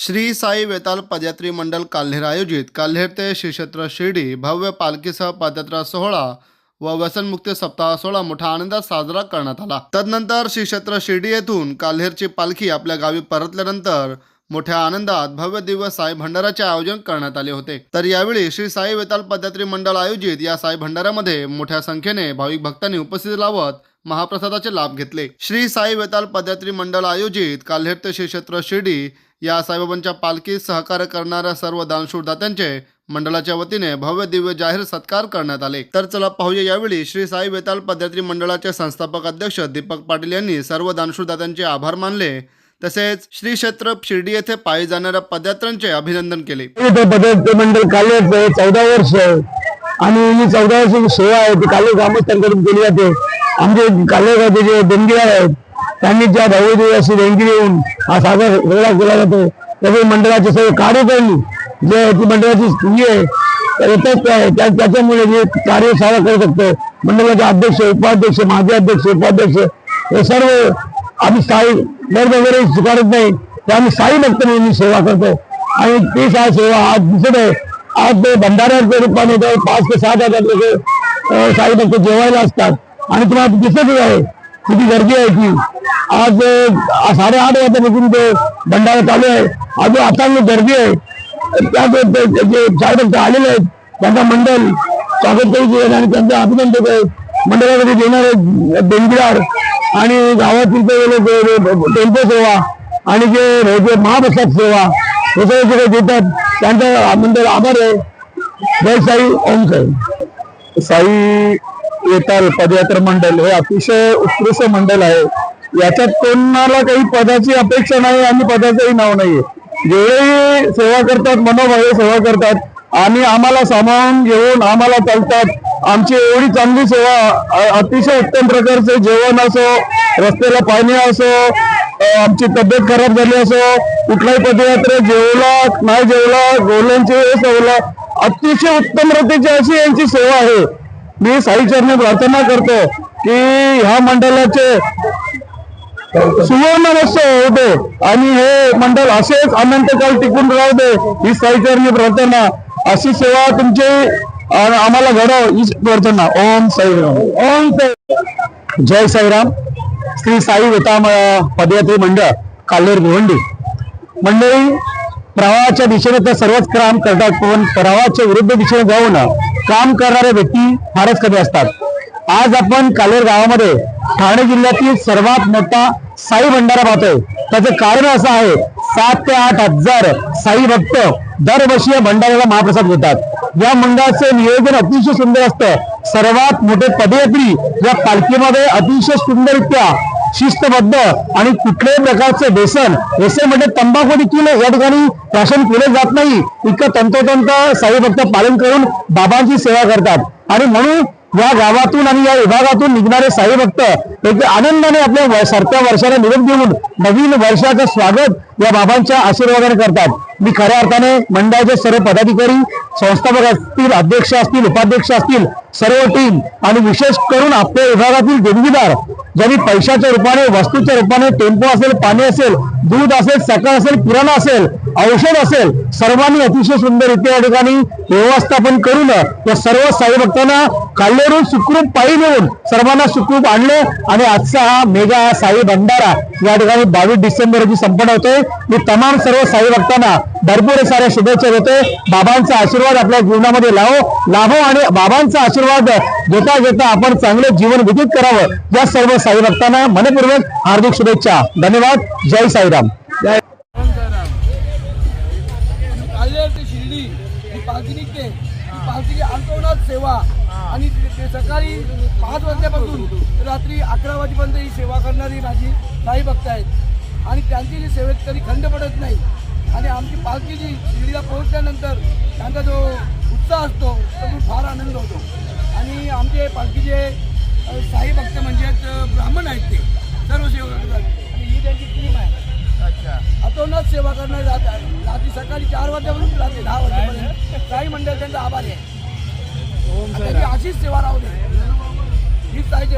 श्री साई वेताल पदयात्री मंडळ काल्हेर आयोजित काल्हेर ते श्री क्षेत्र शिर्डी भव्य पालखीसह पदयात्रा सोहळा व व्यसनमुक्ती सप्ताह सोहळा मोठ्या आनंदात साजरा करण्यात आला। तदनंतर श्री क्षेत्र शिर्डी येथून काल्हेरची पालखी आपल्या गावी परतल्यानंतर मोठ्या आनंदात भव्य दिव्य साई भंडाराचे आयोजन करण्यात आले होते। तर यावेळी श्री साई वेताल पदयात्री मंडळ आयोजित या साई भंडारामध्ये मोठ्या संख्येने भाविक भक्तांनी उपस्थिती लावत महाप्रसादाचे लाभ घेतले। श्री साई वेताल पदयात्री मंडळ आयोजित काल्हेर ते श्री क्षेत्र शिर्डी या साईबाबांच्या पालखीत सहकार्य करणाऱ्या सर्व दानशूर दात्यांचे मंडळाच्या वतीने भव्य दिव्य जाहीर सत्कार करण्यात आले। तर चला पाहूया यावेळी श्री साई वेताल पदयात्री मंडळाचे संस्थापक अध्यक्ष दीपक पाटील यांनी सर्व दानशूर दात्यांचे आभार मानले, तसेच श्री क्षेत्र शिर्डी येथे पायी जाणाऱ्या पदयात्र्यांचे अभिनंदन केले। पदयात्री मंडळ काल्हेर 14 वर्ष आणि ही 14 वर्षाची सेवा आहे ती काल्हेर ग्रामस्थांकडून केली जाते। आमचे काल्हेर गावचे जे देणगीदार आहेत त्यांनी ज्या भव्य अशी देणगी देऊन हा साजरा वेगळा केला जातो। तसे मंडळाचे सर्व कार्यकर्ते जे ती मंडळाची स्थिती आहे त्याच्यामुळे जे कार्य साजरा करू शकतो। मंडळाचे अध्यक्ष, उपाध्यक्ष, माजी अध्यक्ष, उपाध्यक्ष हे सर्व आम्ही साई दर वगैरे स्वीकारत नाही, तर आम्ही साई भक्त म्हणून सेवा करतो आणि ती सेवा आज दिसत आहे। आज ते भंडाऱ्याच्या रूपाने 5 ते 7 हजार लोक साई भक्त जेवायला असतात आणि तुम्हाला दिसतच आहे किती गर्दी आहे की आज 8:30 वाजतापासून ते भंडारा चालू आहे। अजून आता गर्दी आहे। जे साई भक्त आलेले आहेत त्यांचा मंडळ स्वागत करीत आणि त्यांचं अभिनंदन करत मंडळामध्ये देणारे देणगीदार आणि गावातील टेम्पो सेवा आणि जे महाप्रसाद सेवा हे सगळे देतात त्यांचा मंडळ आभार आहे। जय साई, ओम साई। साई वेताल पदयात्रा मंडळ हे अतिशय उत्कृष्ट मंडळ आहे। याच्यात कोणाला काही पदाची अपेक्षा नाही आणि पदाचंही नाव नाहीये। जेवढे सेवा करतात मनोभावे सेवा करतात आणि आम्हाला सामावून घेऊन आम्हाला चालतात। आमची एवढी चांगली सेवा, अतिशय उत्तम प्रकारचे जेवण असो, रस्त्याला पाणी असो, आमची तब्येत खराब झाली असो, कुठलाही पदयात्रा जेवला नाही जेवला गोल्यांचे सवला अतिशय उत्तम रीतीची अशी यांची सेवा आहे। मी साई चरणी प्रार्थना करतो की ह्या मंडळाचे सुवर्ण महोत्सव होऊ दे आणि हे मंडळ असेच अनंतकाल टिकून राहू दे ही साई चरणी प्रार्थना। अशी सेवा तुमची आम्हाला घडाव ही प्रार्थना। ओम साईराम, ओम साई। जय साईराम। श्री साई वेताल पदयात्री मंडळ काल्हेर भिवंडी मंडळी प्रवाहाच्या दिशेने तर सर्वच काम करतात, पण प्रवाहाच्या विरुद्ध दिशेने जाऊन काम करणारे व्यक्ती फारच कमी असतात। आज आपण काल्हेर गावामध्ये ठाणे जिल्ह्यातील सर्वात मोठा साई भंडारा पाहतोय। त्याचं कारण असं आहे 7 ते 8 हजार साई भक्त दरवर्षी या भंडाऱ्याला महाप्रसाद घेतात। या मंडळाचं नियोजन अतिशय सुंदर असतं। सर्वात मोठे पदयात्री या पालखीमध्ये अतिशय सुंदररित्या शिस्तबद्ध आणि कुठल्याही प्रकारचे व्यसन म्हणजे तंबाखू देखील या ठिकाणी शासन केले जात नाही, इतकं तंतोतंत साई भक्त पालन करून बाबांची सेवा करतात। आणि म्हणून या गावातून आणि या विभागातून निघणारे साई भक्त एक आनंदाने आपल्या सरत्या वर्षाला निरोप देऊन नवीन वर्षाचं स्वागत या बाबांच्या आशीर्वादाने करतात। मी खऱ्या अर्थाने मंडळाचे सर्व पदाधिकारी, संस्थापक असतील, अध्यक्ष असतील, उपाध्यक्ष असतील, सर्व टीम आणि विशेष करून आपल्या विभागातील देणगीदार ज्यांनी पैशाच्या रूपाने, वस्तूच्या रूपाने, टेम्पो असेल, पाणी असेल, दूध असेल, साखर असेल, किराणा असेल, औषध असेल, सर्वांनी अतिशय सुंदररित्या या ठिकाणी व्यवस्थापन करून या सर्व साई भक्तांना काल्हेरून सुखरूप पायी नेऊन सर्वांना सुखरूप आणले आणि आजचा हा मेगा साई भंडारा या ठिकाणी 22 डिसेंबर रोजी संपन्न होतोय। मी तमाम सर्व साई भक्तांना भरपूर साऱ्या शुभेच्छा देतोय। बाबांचा आशीर्वाद आपल्या जीवनामध्ये लाभो आणि बाबांचा आशीर्वाद घेता घेता आपण चांगले जीवन व्यतीत करावं या सर्व साई भक्तांना मनपूर्वक हार्दिक शुभेच्छा। धन्यवाद। जय साईराम। जय काल्हेर ते शिर्डी ही पालखी निघते। ही पालखीची अंतर्गत सेवा आणि ते सकाळी 5 वाजल्यापासून रात्री 11 वाजेपर्यंत ही सेवा करणारी माझी साई भक्त आहेत आणि त्यांची जी सेवेत कधी खंड पडत नाही। आणि आमची पालखी जी शिर्डीला पोहोचल्यानंतर त्यांचा जो उत्साह असतो तो फार आनंद होतो। आणि आमचे पालखीचे साई भक्त म्हणजे ब्राह्मण आहेत, ते सर्व सेवा करतात आणि ही त्यांची टीम आहे। अतोनात सेवा करणारे रात्री सकाळी 4 वाजल्यापासून रात्री 10 वाजेपर्यंत साई मंडळ त्यांचा आभार आहे। अशीच सेवा राहू दे ही साईची